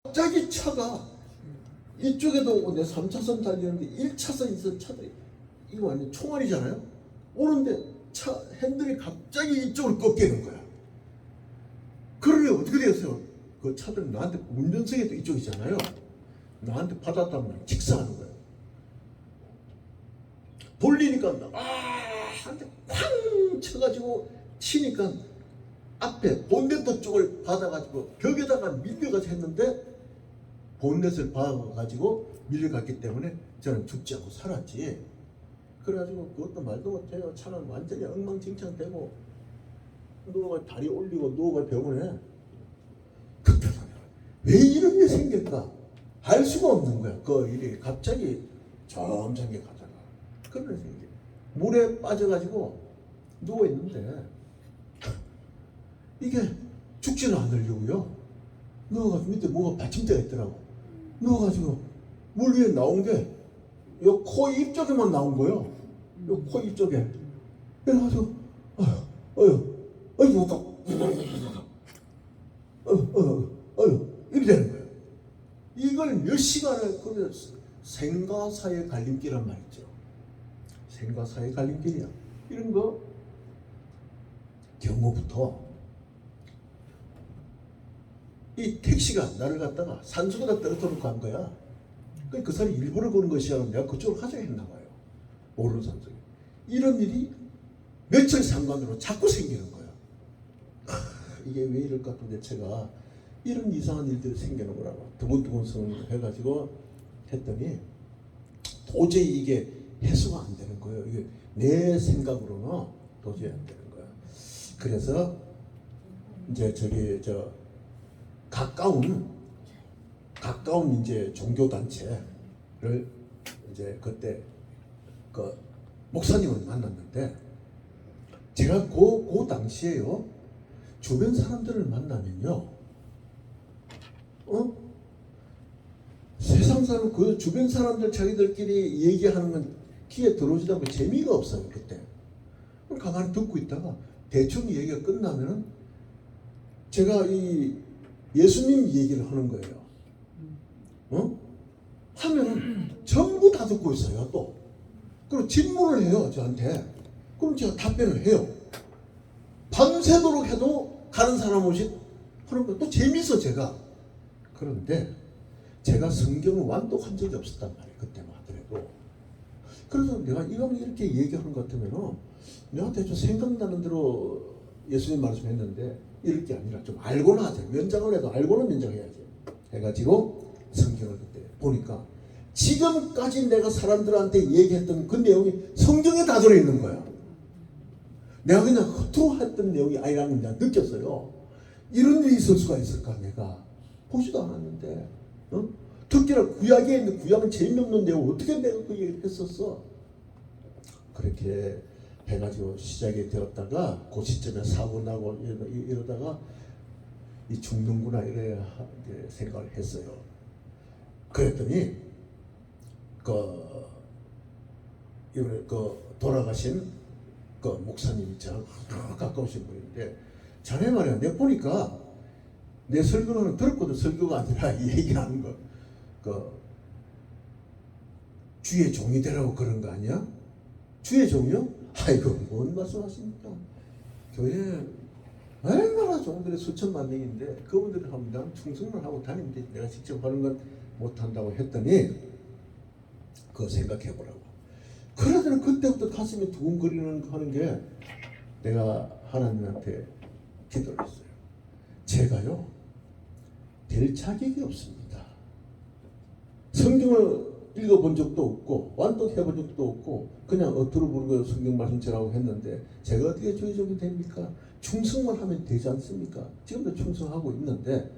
갑자기 차가 이쪽에도 오고 내 3차선 달리는데 1차선, 2선 차들이 이거 완전 총알이잖아요. 오는데 차 핸들이 갑자기 이쪽으로 꺾이는 거야. 그러니 어떻게 되겠어요? 그 차들은 나한테 운전석에도 이쪽이잖아요. 나한테 받았다면 직사하는 거예요. 돌리니까 한대 쾅 쳐가지고 치니까 앞에 본네트 쪽을 받아가지고 벽에다가 밀려가서 했는데 본넷을 박아가지고 밀려갔기 때문에 저는 죽지 않고 살았지. 그래가지고 그것도 말도 못해요. 차는 완전히 엉망진창되고 누가 다리 올리고 누가 병원에 급해서 왜 이런 일이 생길까 알 수가 없는 거야. 그 일이 갑자기 점잖게 가다가 그런 일이 생겨. 물에 빠져가지고 누워 있는데 이게 죽지는 않으려고요. 누워가지고 밑에 뭐가 받침대가 있더라고. 누워가지고 물 위에 나온 게 요 코 입 쪽에만 나온 거예요. 요 코 입 쪽에. 그래가지고 이렇게 되는 거예요. 이걸 몇 시간을 그래 생과사의 갈림길이란 말이죠. 생과사의 갈림길이야. 이런 거 경고부터 이 택시가 나를 갖다가 산속에다 떨어뜨려 놓고 간 거야. 그 사람이 일부러 그런 것이야. 내가 그쪽으로 하자 했나 봐요. 모르는 산속에. 이런 일이 며칠 상관으로 자꾸 생기는 거야. 이게 왜 이럴까 도대체가 이런 이상한 일들이 생기는 거라고. 두근두근 해가지고 했더니 도저히 이게 해소가 안 되는 거예요. 이게 내 생각으로는 도저히 안 되는 거야. 그래서 이제 가까운 이제 종교 단체를 이제 그때 그 목사님을 만났는데 제가 그 당시에요 주변 사람들을 만나면요 세상 사람 그 주변 사람들 자기들끼리 얘기하는 건 귀에 들어오지도 않고 재미가 없어요. 그때 가만히 듣고 있다가 대충 얘기가 끝나면은 제가 이 예수님 얘기를 하는 거예요. 하면은 전부 다 듣고 있어요. 또 그리고 질문을 해요 저한테. 그럼 제가 답변을 해요. 밤새도록 해도 가는 사람 없이 하는 거 또 재밌어 제가. 그런데 제가 성경을 완독한 적이 없었단 말이에요. 그때만 하더라도. 그래서 내가 이왕 이렇게 얘기하는 것 같으면은 내가 대충 생각나는 대로 예수님 말씀했는데 이럴 게 아니라 좀 알고나 하자. 면장을 해도 알고는 면장해야지. 해가지고 성경을 그때 보니까 지금까지 내가 사람들한테 얘기했던 그 내용이 성경에 다 들어있는 거야. 내가 그냥 겉으로 했던 내용이 아니라는 걸 느꼈어요. 이런 일이 있을 수가 있을까 내가. 보지도 않았는데 특히나 구약에 있는 구약은 재미없는 내용 어떻게 내가 그 얘기를 했었어. 그렇게 해가지고 시작이 되었다가 그 시점에 사고 나고 이러다가 이 죽는구나 이래 생각을 했어요. 그랬더니 그 돌아가신 그 목사님이 저랑 가까우신 분인데 자네 말이야 내 보니까 내 설교는 들었거든. 설교가 아니라 얘기하는 거 그 주의 종이 되라고 그런 거 아니야? 주의 종이요? 아이고 뭔 말씀하십니까? 교회 얼마나 종들이 수천만 명인데 그분들이 합니다. 충성을 하고 다니면 되지. 내가 직접 하는 건 못한다고 했더니 그거 생각해보라고. 그러더니 그때부터 가슴이 두근거리는 하는 게 내가 하나님한테 기도를 했어요. 제가요 될 자격이 없습니다. 성경을 읽어본 적도 없고 완독해본 적도 없고 그냥 겉으로 부르고 성경 말씀처럼 했는데 제가 어떻게 주의 종이 됩니까? 충성만 하면 되지 않습니까? 지금도 충성하고 있는데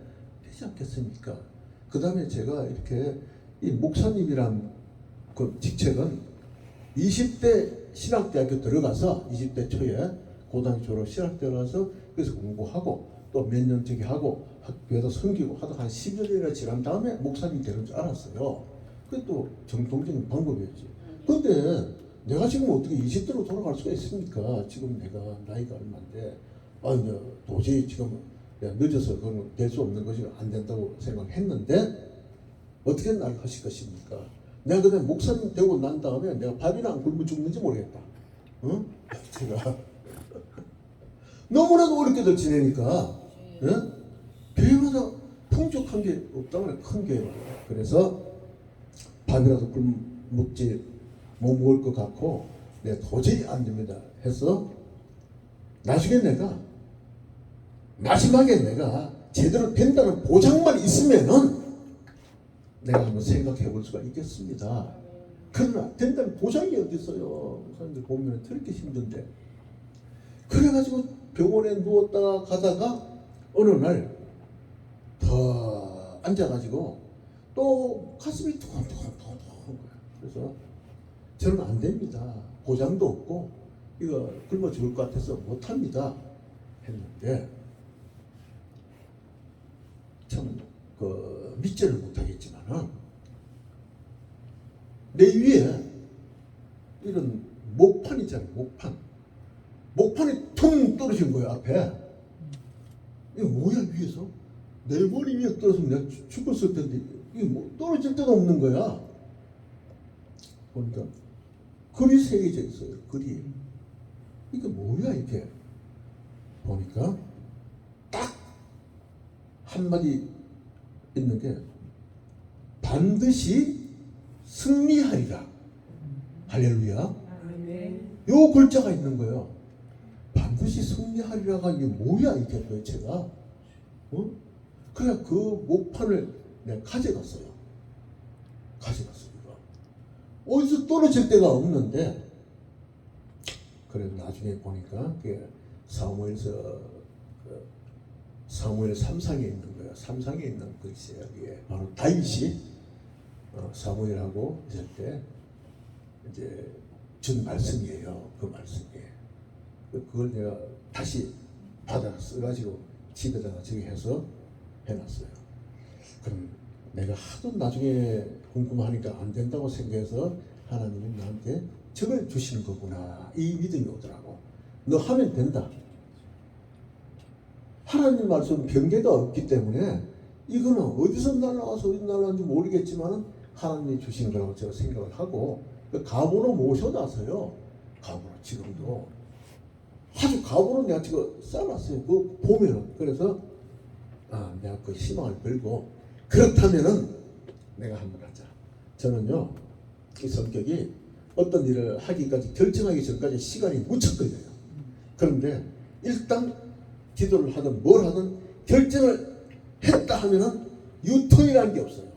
되지 않겠습니까? 그 다음에 제가 이렇게 이 목사님이란 그 직책은 20대 신학대학교 들어가서 20대 초에 고등학교 졸업 신학대 들어가서 그래서 공부하고 또 몇 년 저기 하고 학교에서 섬기고 하다 한 10여 년이나 지난 다음에 목사님이 되는 줄 알았어요. 그게 또 정통적인 방법이었지. 근데 내가 지금 어떻게 20대로 돌아갈 수가 있습니까? 지금 내가 나이가 얼마인데 도저히 지금 내가 늦어서 그건 될 수 없는 것이 안 된다고 생각했는데 어떻게 날 하실 것입니까? 내가 그때 목사님 되고 난 다음에 내가 밥이나 안 굶어 죽는지 모르겠다. 응? 제가 너무나도 어렵게들 지내니까 교회마다 풍족한 게 없다면 큰 교회마다. 그래서 밥이라도 굶먹지 못 먹을 것 같고 내가 도저히 안 됩니다 해서 나중에 내가 마지막에 내가 제대로 된다는 보장만 있으면은 내가 한번 생각해 볼 수가 있겠습니다. 그러나 된다는 보장이 어디 있어요? 사람들 보면 그렇게 힘든데. 그래가지고 병원에 누웠다가 가다가 어느 날 더 앉아가지고 또 가슴이 두근두근 거야. 그래서 저는 안 됩니다. 보장도 없고 이거 굶어 죽을 것 같아서 못합니다 했는데 참 믿지를 못하겠지만은 내 위에 이런 목판 있잖아요. 목판이 퉁 떨어진 거예요. 앞에. 이거 뭐야 위에서? 내 머리 위에 떨어지면 내가 죽었을 텐데 이게 뭐 떨어질 데가 없는 거야. 보니까 글이 새겨져 있어요. 글이. 이게 뭐야 이게? 보니까 딱 한마디 있는 게 반드시 승리하리라. 할렐루야. 요 글자가 있는 거예요. 반드시 승리하리라가 이게 뭐야 이게 도대체가? 그래 그 목판을 내가 가져갔어요. 어디서 떨어질 데가 없는데 그래 나중에 보니까 그게 사무엘서 사무엘 3상에 있는 거예요. 3상에 있는 글씨예요. 이게 바로 다윗이 사무엘하고 있을 때 이제 준 말씀이에요. 그 말씀이. 그걸 내가 다시 받아 써가지고 집에다가 저기 해서 해놨어요. 그럼 내가 하도 나중에 궁금하니까 안 된다고 생각해서 하나님이 나한테 저걸 주시는 거구나. 이 믿음이 오더라고. 너 하면 된다. 하나님 말씀은 변개가 없기 때문에 이거는 어디서 날라와서 어디 날라왔는지 모르겠지만 하나님이 주신 거라고 제가 생각을 하고 가보로 모셔놔서요. 가보로 지금도 아주 가보로 내가 지금 쌓아놨어요. 그 보면은 그래서 내가 그 희망을 걸고 그렇다면은 내가 한번 하자. 저는요 이 성격이 어떤 일을 하기까지 결정하기 전까지 시간이 무척 걸려요. 그런데 일단 기도를 하든 뭘 하든 결정을 했다 하면은 유턴이라는 게 없어요.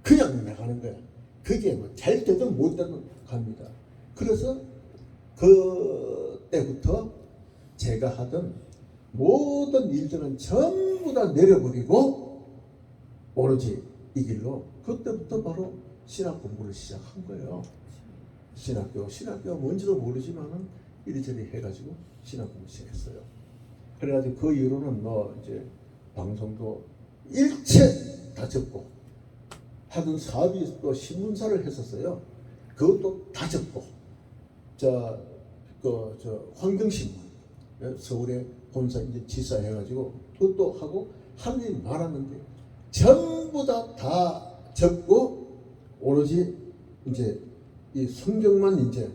그냥 나가는 거야. 그게 뭐 잘 되든 못 되든 갑니다. 그래서 그때부터 제가 하던 모든 일들은 전부 다 내려버리고 오로지 이 길로 그때부터 바로 신학 공부를 시작한 거예요. 신학교가 뭔지도 모르지만은 이리저리 해가지고 신학 공부 시작했어요. 그래가지고 그 이후로는 뭐 이제 방송도 일체 다 접고 하던 사업이 또 신문사를 했었어요. 그것도 다 접고 저 환경신문 서울에 본사 이제 지사 해가지고 그것도 하고 한 일이 많았는데 전부 다 접고 오로지 이제 이 성경만 이제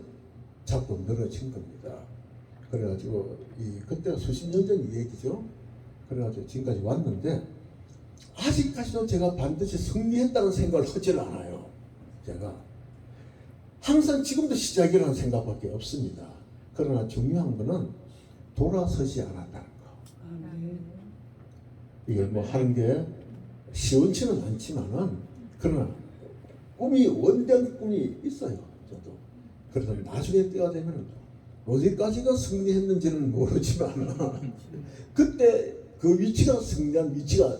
자꾸 늘어진 겁니다. 그래가지고 그때가 수십 년 전 얘기죠. 그래가지고 지금까지 왔는데 아직까지도 제가 반드시 승리했다는 생각을 하질 않아요. 제가 항상 지금도 시작이라는 생각밖에 없습니다. 그러나 중요한 거는 돌아서지 않았다는 거. 이게 뭐 하는 게 시원치는 않지만은 그러나 원대한 꿈이 있어요. 저도. 그래서 나중에 때가 되면 어디까지가 승리했는지는 모르지만 그때 그 위치가 승리한 위치가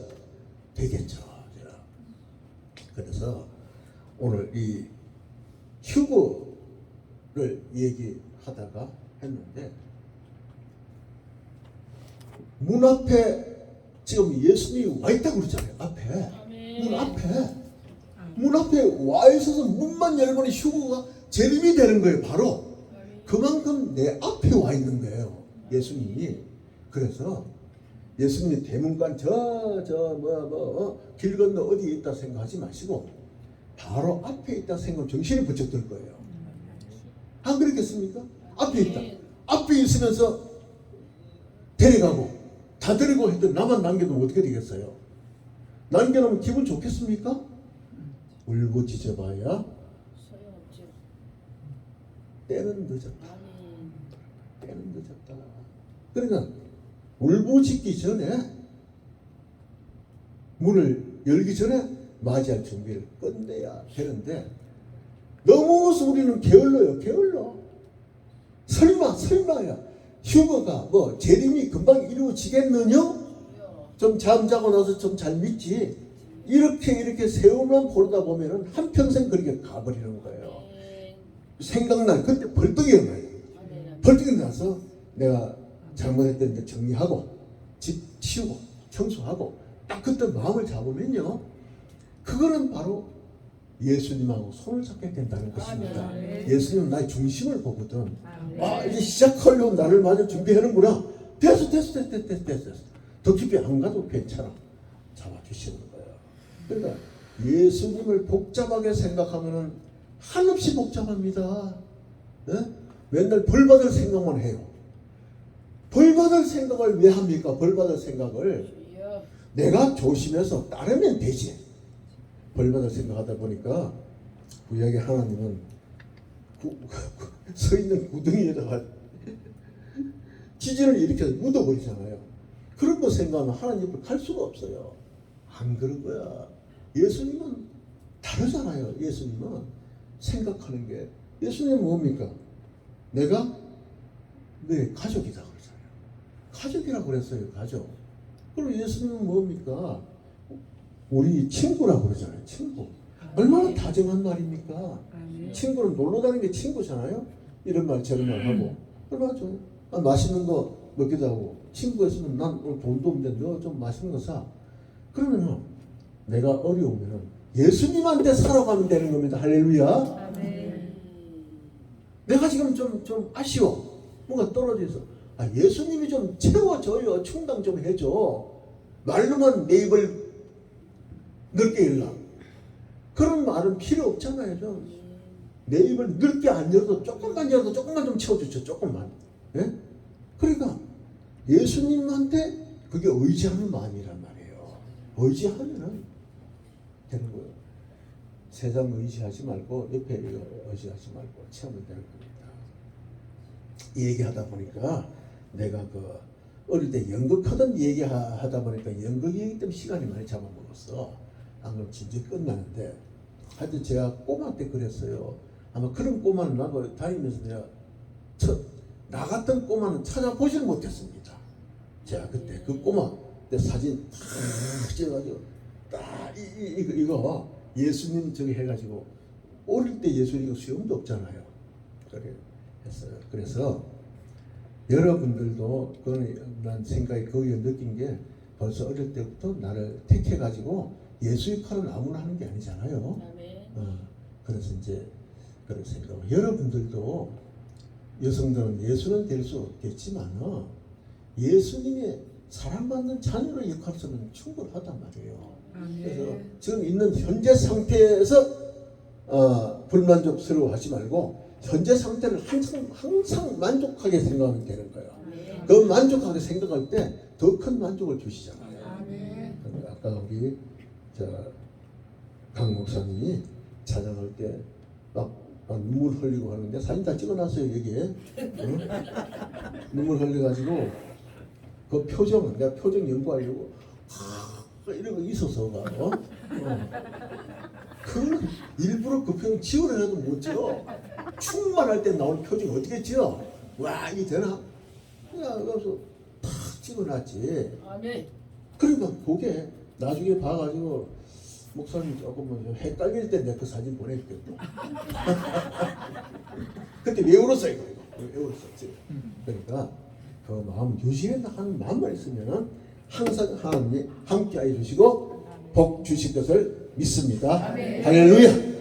되겠죠. 제가. 그래서 오늘 이 휴거를 얘기하다가 했는데 문 앞에 지금 예수님이 와 있다고 그러잖아요. 앞에. 문 앞에 와 있어서 문만 열면 휴거가 재림이 되는 거예요. 바로. 그만큼 내 앞에 와 있는 거예요. 예수님이. 그래서 예수님 대문간 길 건너 어디에 있다 생각하지 마시고 바로 앞에 있다 생각하면 정신이 번쩍 들 거예요. 안 그렇겠습니까? 앞에 있다. 앞에 있으면서 데려가고 다 데리고 해도 나만 남겨두면 어떻게 되겠어요? 남겨놓으면 기분 좋겠습니까? 울부짖어 봐야 소용없죠. 때는 늦었다. 아멘. 때는 늦었다. 그러니까 울부짖기 전에 문을 열기 전에 맞이할 준비를 끝내야 되는데 너무 우리는 게을러요. 게을러. 설마야 휴거가 재림이 금방 이루어지겠느냐? 좀 잠자고 나서 좀 잘 믿지. 이렇게 세월만 보다 보면은 한평생 그렇게 가버리는 거예요. 생각날 그때 벌떡 일어나요. 벌떡 일어나서 내가 잘못했던 게 정리하고 집 치우고 청소하고 딱 그때 마음을 잡으면요, 그거는 바로 예수님하고 손을 잡게 된다는 것입니다. 예수님은 나의 중심을 보거든. 아, 이제 시작하려고 나를 마저 준비하는구나. 됐어. 더 깊이 안 가도 괜찮아. 잡아주시는 거예요. 그러니까 예수님을 복잡하게 생각하면은 한없이 복잡합니다. 네? 맨날 벌 받을 생각만 해요. 벌 받을 생각을 왜 합니까? 벌 받을 생각을 내가 조심해서 따르면 되지. 벌 받을 생각하다 보니까 구약의 하나님은 서 있는 구덩이에다가 지진을 일으켜서 묻어버리잖아요. 그런 거 생각하면 하나님 옆에 갈 수가 없어요. 안 그런 거야. 예수님은 다르잖아요. 예수님은 생각하는 게, 예수님은 뭡니까? 내가 내 가족이다 그러잖아요. 가족이라고 그랬어요. 가족. 그럼 예수님은 뭡니까? 우리 친구라고 그러잖아요. 친구. 얼마나 다정한 말입니까? 친구는 놀러 다니는 게 친구잖아요. 이런 말 저런 말 하고 얼마나 좋아요. 맛있는 거 먹기도 하고, 친구가 있으면 난 오늘 돈도 없는데 너 좀 맛있는 거 사. 그러면은 내가 어려우면은 예수님한테 살아가면 되는 겁니다. 할렐루야. 내가 지금 좀 아쉬워. 뭔가 떨어져 있어. 예수님이 좀 채워줘요. 충당 좀 해줘. 말로만 내 입을 넓게 열라. 그런 말은 필요 없잖아요. 좀 내 입을 넓게 안 열어도 조금만 좀 채워주죠. 조금만. 예? 그러니까 예수님한테 그게 의지하는 마음이란 말이에요. 의지하면은 되는 거예요. 세상 의지하지 말고 옆에 의지하지 말고 채우면 되는 겁니다. 이 얘기하다 보니까 내가 어릴 때 연극하던 얘기하다 보니까 연극 얘기 때문에 시간이 많이 잡아먹었어. 안 그러면 진짜 끝나는데, 하여튼 제가 꼬마 때 그랬어요. 아마 그런 꼬마는 나도 다니면서 내가 나갔던 꼬마는 찾아보지를 못했습니다. 제가 그때 그 꼬마 내 사진 딱 찍어가지고 딱 이거 예수님 저기 해가지고, 어릴 때 예수님 수염도 없잖아요. 그래 했어요. 그래서 여러분들도 난 생각이 거기에 느낀 게, 벌써 어릴 때부터 나를 택해가지고 예수 역할은 아무나 하는 게 아니잖아요. 그래서 이제 그런 생각. 여러분들도 여성들은 예수는 될 수 없겠지만 예수님의 사랑받는 자녀의 역할에서는 충분하단 말이에요. 그래서 지금 있는 현재 상태에서 불만족스러워하지 말고 현재 상태를 항상 만족하게 생각하면 되는 거예요. 그 만족하게 생각할 때 더 큰 만족을 주시잖아요. 그러니까 아까 우리 강 목사님이 찬양할 때 막 눈물 흘리고 하는데 사진 다 찍어놨어요 여기에. 응? 눈물 흘려가지고 그 표정, 내가 표정 연구하려고 이러고 있어서가 그 일부러 그 표정 지우려 해도 못 지어. 충만할 때 나오는 표정 어떻게 지어? 와, 이게 되나? 그래서 탁 찍어놨지. 그러니까 그게 나중에 봐가지고 목사님 조금 헷갈릴 때 내가 그 사진 보냈거든. 그때 왜 울었어요 이거? 왜 울었었지? 그러니까 그 마음 유지해서 하는 마음만 있으면은 항상 하나님이 함께하여 주시고 복 주실 것을 믿습니다. 할렐루야.